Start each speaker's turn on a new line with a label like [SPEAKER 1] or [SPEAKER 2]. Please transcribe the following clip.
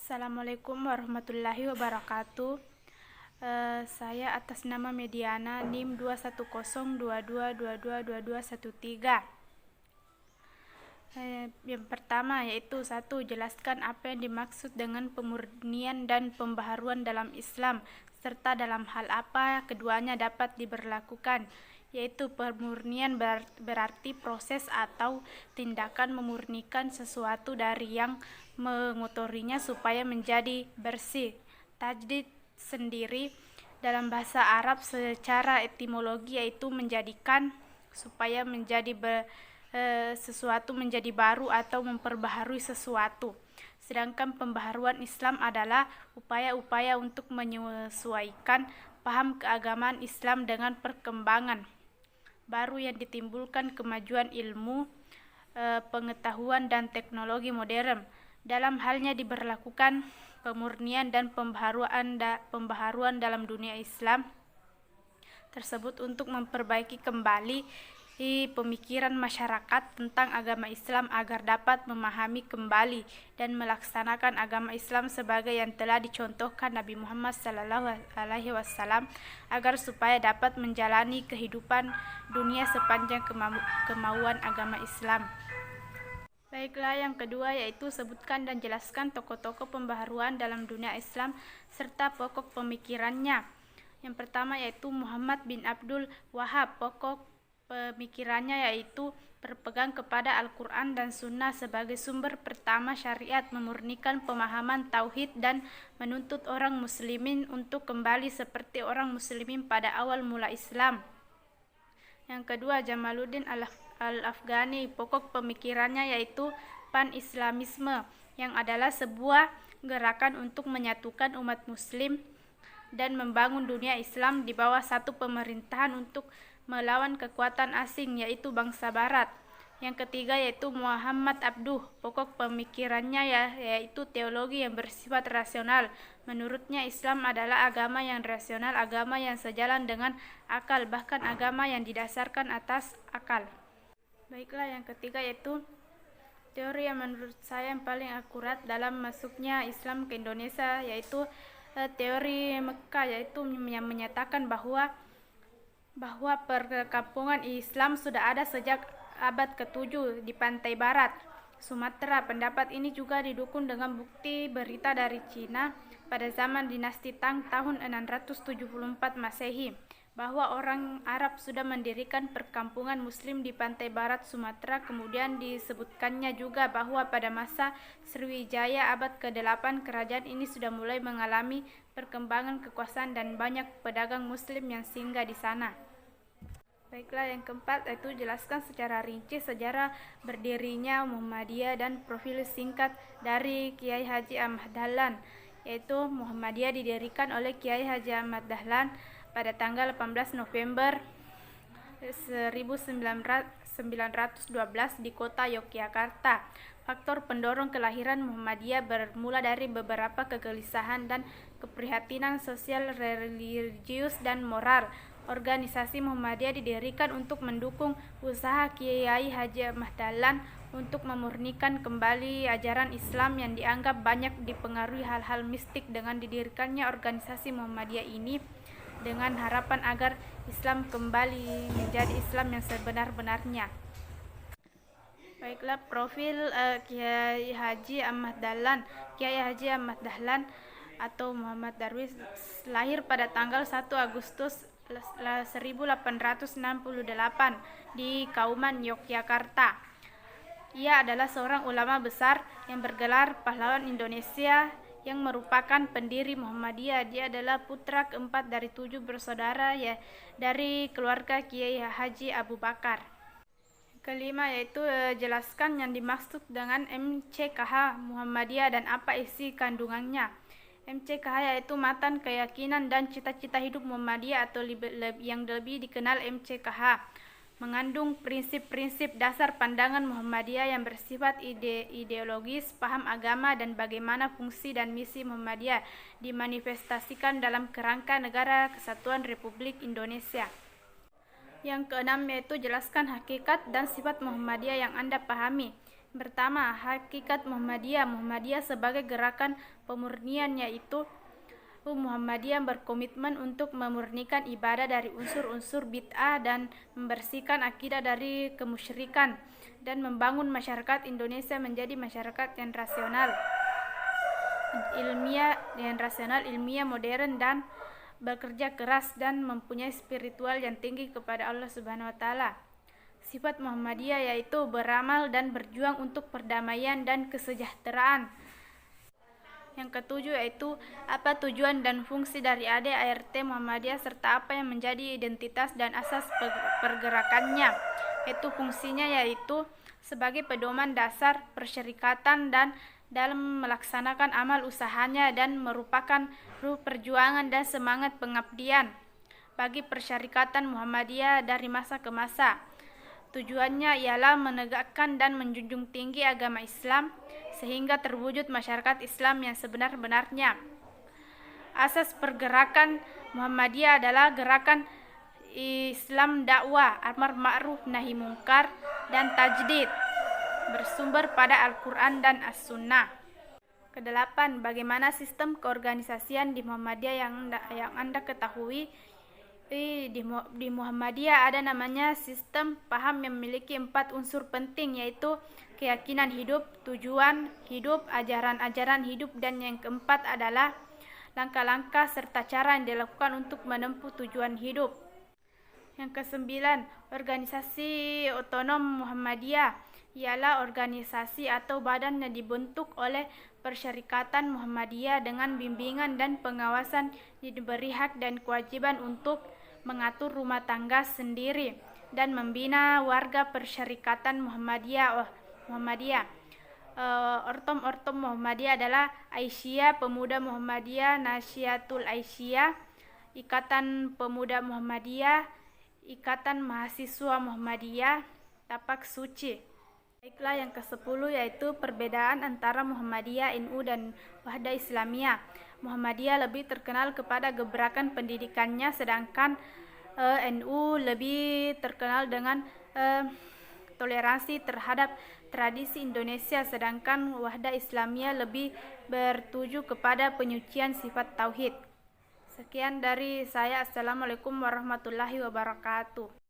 [SPEAKER 1] Assalamualaikum warahmatullahi wabarakatuh. Saya atas nama Mediana NIM 21022222213. Yang pertama yaitu 1. Jelaskan apa yang dimaksud dengan pemurnian dan pembaharuan dalam Islam, serta dalam hal apa keduanya dapat diberlakukan. Yaitu pemurnian berarti proses atau tindakan memurnikan sesuatu dari yang mengotorinya supaya menjadi bersih. Tajdid sendiri dalam bahasa Arab secara etimologi yaitu menjadikan supaya menjadi sesuatu menjadi baru atau memperbaharui sesuatu. Sedangkan pembaharuan Islam adalah upaya-upaya untuk menyesuaikan paham keagamaan Islam dengan perkembangan baru yang ditimbulkan kemajuan ilmu, pengetahuan dan teknologi modern. Dalam halnya diberlakukan pemurnian dan pembaharuan dalam dunia Islam tersebut untuk memperbaiki kembali pemikiran masyarakat tentang agama Islam agar dapat memahami kembali dan melaksanakan agama Islam sebagai yang telah dicontohkan Nabi Muhammad SAW agar supaya dapat menjalani kehidupan dunia sepanjang kemauan agama Islam. Baiklah, yang kedua yaitu sebutkan dan jelaskan tokoh-tokoh pembaharuan dalam dunia Islam serta pokok pemikirannya. Yang pertama yaitu Muhammad bin Abdul Wahab. Pokok pemikirannya yaitu berpegang kepada Al-Quran dan Sunnah sebagai sumber pertama syariat, memurnikan pemahaman tauhid dan menuntut orang muslimin untuk kembali seperti orang muslimin pada awal mula Islam. Yang kedua Jamaluddin Al-Afghani. Pokok pemikirannya yaitu pan-islamisme, yang adalah sebuah gerakan untuk menyatukan umat muslim dan membangun dunia Islam di bawah satu pemerintahan untuk melawan kekuatan asing yaitu bangsa barat. Yang ketiga yaitu Muhammad Abduh. Pokok pemikirannya yaitu teologi yang bersifat rasional. Menurutnya Islam adalah agama yang rasional, agama yang sejalan dengan akal, bahkan agama yang didasarkan atas akal. Baiklah, yang ketiga yaitu teori yang menurut saya yang paling akurat dalam masuknya Islam ke Indonesia, yaitu teori Mekah, yaitu yang menyatakan bahwa perkampungan Islam sudah ada sejak abad ke-7 di pantai barat Sumatera. Pendapat ini juga didukung dengan bukti berita dari Cina pada zaman dinasti Tang tahun 674 Masehi, bahwa orang Arab sudah mendirikan perkampungan muslim di pantai barat Sumatera. Kemudian disebutkannya juga bahwa pada masa Sriwijaya abad ke-8 kerajaan ini sudah mulai mengalami perkembangan kekuasaan dan banyak pedagang muslim yang singgah di sana. Baiklah, yang keempat yaitu jelaskan secara rinci sejarah berdirinya Muhammadiyah dan profil singkat dari Kiai Haji Ahmad Dahlan. Yaitu Muhammadiyah didirikan oleh Kiai Haji Ahmad Dahlan pada tanggal 18 November 1912 di kota Yogyakarta. Faktor pendorong kelahiran Muhammadiyah bermula dari beberapa kegelisahan dan keprihatinan sosial, religius, dan moral. Organisasi Muhammadiyah didirikan untuk mendukung usaha Kiai Haji Ahmad Dahlan untuk memurnikan kembali ajaran Islam yang dianggap banyak dipengaruhi hal-hal mistik. Dengan didirikannya organisasi Muhammadiyah ini dengan harapan agar Islam kembali menjadi Islam yang sebenar-benarnya. Baiklah, profil Kiai Haji Ahmad Dahlan. Kiai Haji Ahmad Dahlan atau Muhammad Darwis lahir pada tanggal 1 Agustus 1868 di Kauman, Yogyakarta. Ia adalah seorang ulama besar yang bergelar pahlawan Indonesia yang merupakan pendiri Muhammadiyah. Dia adalah putra keempat dari 7 bersaudara dari keluarga Kiai Haji Abu Bakar. Kelima yaitu jelaskan yang dimaksud dengan MCKH Muhammadiyah dan apa isi kandungannya. MCKH yaitu matan keyakinan dan cita-cita hidup Muhammadiyah atau yang lebih dikenal MCKH, mengandung prinsip-prinsip dasar pandangan Muhammadiyah yang bersifat ideologis, paham agama, dan bagaimana fungsi dan misi Muhammadiyah dimanifestasikan dalam kerangka Negara Kesatuan Republik Indonesia. Yang keenam yaitu jelaskan hakikat dan sifat Muhammadiyah yang Anda pahami. Pertama, hakikat Muhammadiyah. Muhammadiyah sebagai gerakan pemurnian, yaitu Muhammadiyah berkomitmen untuk memurnikan ibadah dari unsur-unsur bid'ah dan membersihkan akidah dari kemusyrikan dan membangun masyarakat Indonesia menjadi masyarakat yang rasional, ilmiah, modern dan bekerja keras dan mempunyai spiritual yang tinggi kepada Allah Subhanahu wa taala. Sifat Muhammadiyah yaitu beramal dan berjuang untuk perdamaian dan kesejahteraan. Yang ketujuh yaitu apa tujuan dan fungsi dari ADART Muhammadiyah serta apa yang menjadi identitas dan asas pergerakannya. Yaitu fungsinya yaitu sebagai pedoman dasar persyarikatan dan dalam melaksanakan amal usahanya dan merupakan ruh perjuangan dan semangat pengabdian bagi persyarikatan Muhammadiyah dari masa ke masa. Tujuannya ialah menegakkan dan menjunjung tinggi agama Islam sehingga terwujud masyarakat Islam yang sebenar-benarnya. Asas pergerakan Muhammadiyah adalah gerakan Islam dakwah, amar ma'ruf nahi mungkar dan tajdid, bersumber pada Al-Quran dan As-Sunnah. Kedelapan, bagaimana sistem keorganisasian di Muhammadiyah yang Anda ketahui? Di Muhammadiyah ada namanya sistem paham yang memiliki 4 unsur penting, yaitu keyakinan hidup, tujuan hidup, ajaran-ajaran hidup, dan yang keempat adalah langkah-langkah serta cara yang dilakukan untuk menempuh tujuan hidup. Yang kesembilan, organisasi otonom Muhammadiyah ialah organisasi atau badan yang dibentuk oleh Persyarikatan Muhammadiyah dengan bimbingan dan pengawasan, diberi hak dan kewajiban untuk mengatur rumah tangga sendiri dan membina warga Persyarikatan Muhammadiyah. Ortom Muhammadiyah adalah Aisyah, Pemuda Muhammadiyah, Nasyiatul Aisyah, Ikatan Pemuda Muhammadiyah, Ikatan Mahasiswa Muhammadiyah, Tapak Suci. Baiklah, yang ke-10 yaitu perbedaan antara Muhammadiyah, NU, dan Wahdah Islamiyah. Muhammadiyah lebih terkenal kepada gebrakan pendidikannya, sedangkan NU lebih terkenal dengan toleransi terhadap tradisi Indonesia, sedangkan Wahdah Islamiyah lebih bertuju kepada penyucian sifat tauhid. Sekian dari saya. Assalamualaikum warahmatullahi wabarakatuh.